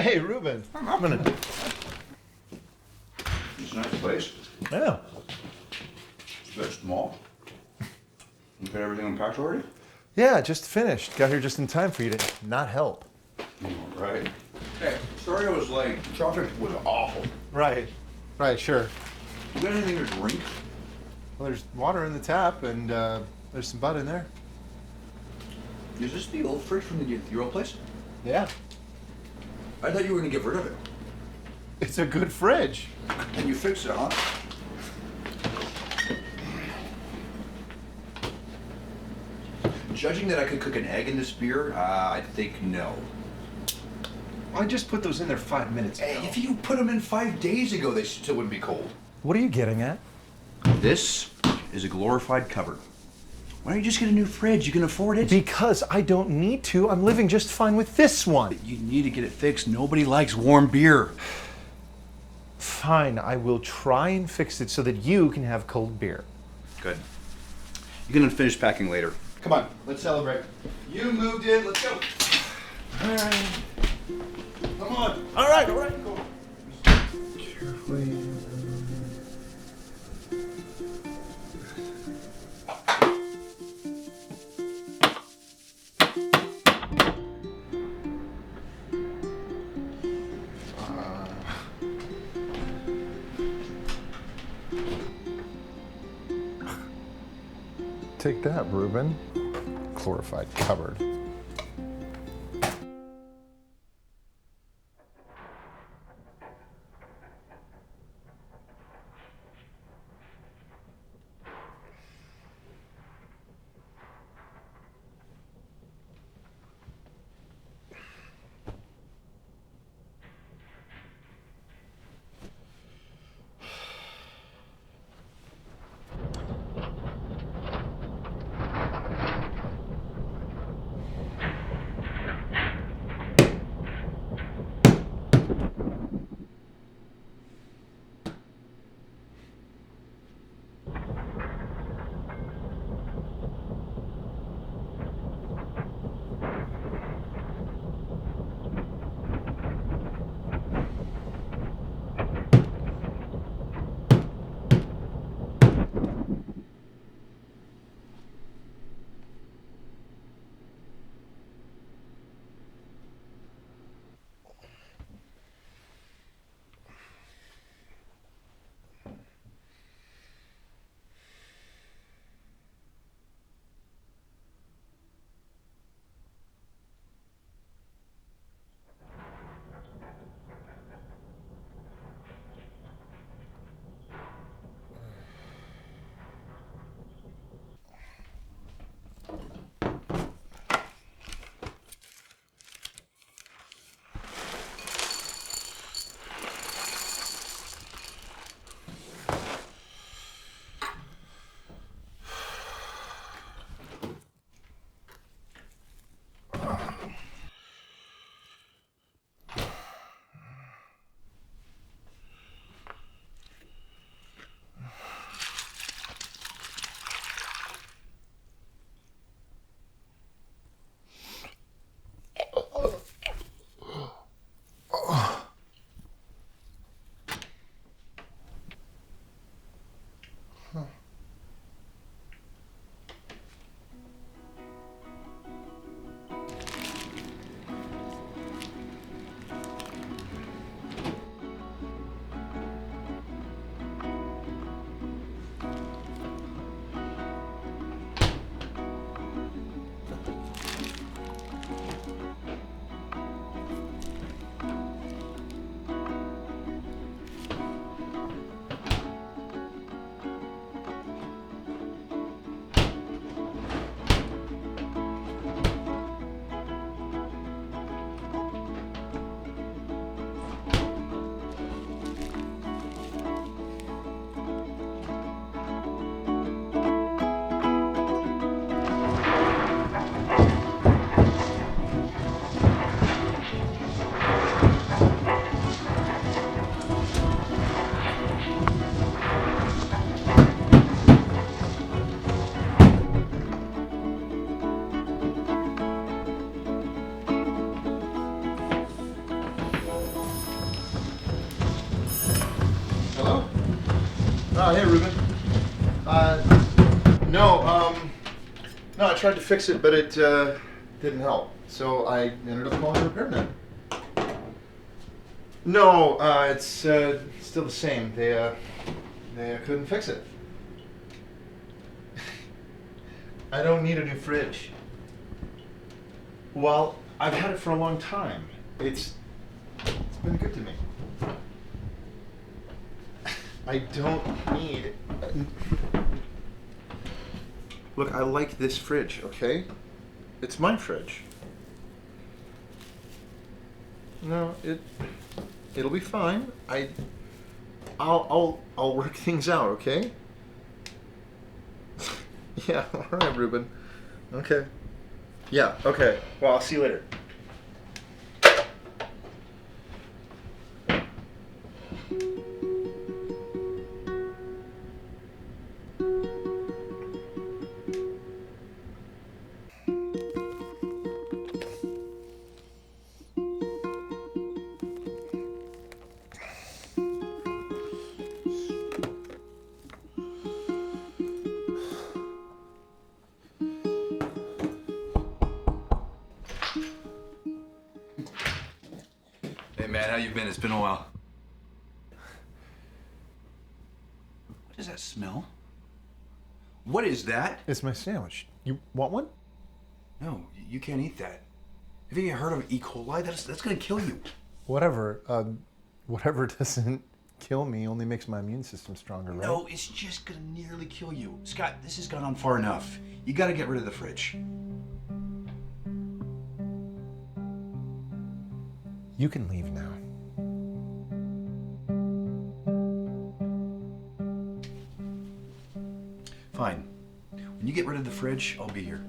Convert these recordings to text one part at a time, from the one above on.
Hey, Ruben. I'm gonna. It's a nice place. Yeah. It's a bit small. You got everything unpacked already? Yeah, just finished. Got here just in time for you to not help. All right. Hey, sorry I was late. Traffic was awful. Right. Right, sure. You got anything to drink? Well, there's water in the tap, and there's some bud in there. Is this the old fridge from your old place? Yeah. I thought you were gonna get rid of it. It's a good fridge. And you fixed it, huh? Judging that I could cook an egg in this beer, I think no. I just put those in there 5 minutes ago. Hey, if you put them in 5 days ago, they still wouldn't be cold. What are you getting at? This is a glorified cupboard. Why don't you just get a new fridge? You can afford it. Because I don't need to. I'm living just fine with this one. You need to get it fixed. Nobody likes warm beer. Fine, I will try and fix it so that you can have cold beer. Good. You can finish packing later. Come on, let's celebrate. You moved in, let's go. All right. Come on. All right, go. Carefully. Take that, Ruben. Glorified cupboard. Oh, hey, Ruben. No, I tried to fix it, but it didn't help. So I ended up calling a repairman. No, it's still the same. They couldn't fix it. I don't need a new fridge. Well, I've had it for a long time. It's been good to me. I don't need. Look, I like this fridge, okay? It's my fridge. No, it'll be fine. I'll work things out, okay? Yeah, all right, Ruben. Okay. Yeah, okay. Well, I'll see you later. Hey man, how you been? It's been a while. What does that smell? What is that? It's my sandwich. You want one? No, you can't eat that. Have you heard of E. coli? That's gonna kill you. Whatever. Whatever doesn't kill me only makes my immune system stronger, right? No, it's just gonna nearly kill you. Scott, this has gone on far enough. You gotta get rid of the fridge. You can leave now. Fine. When you get rid of the fridge, I'll be here.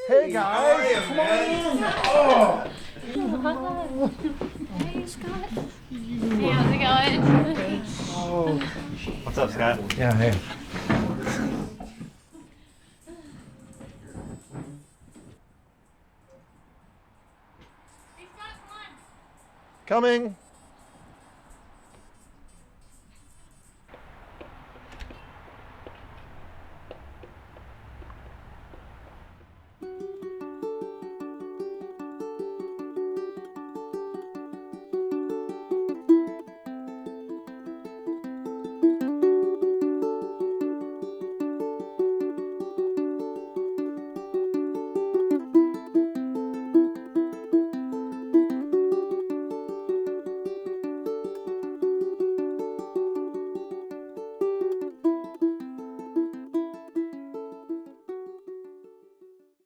Hey guys, come on in. Hey, Scott. Hey, how's it going? What's up, Scott? Yeah, hey. Coming.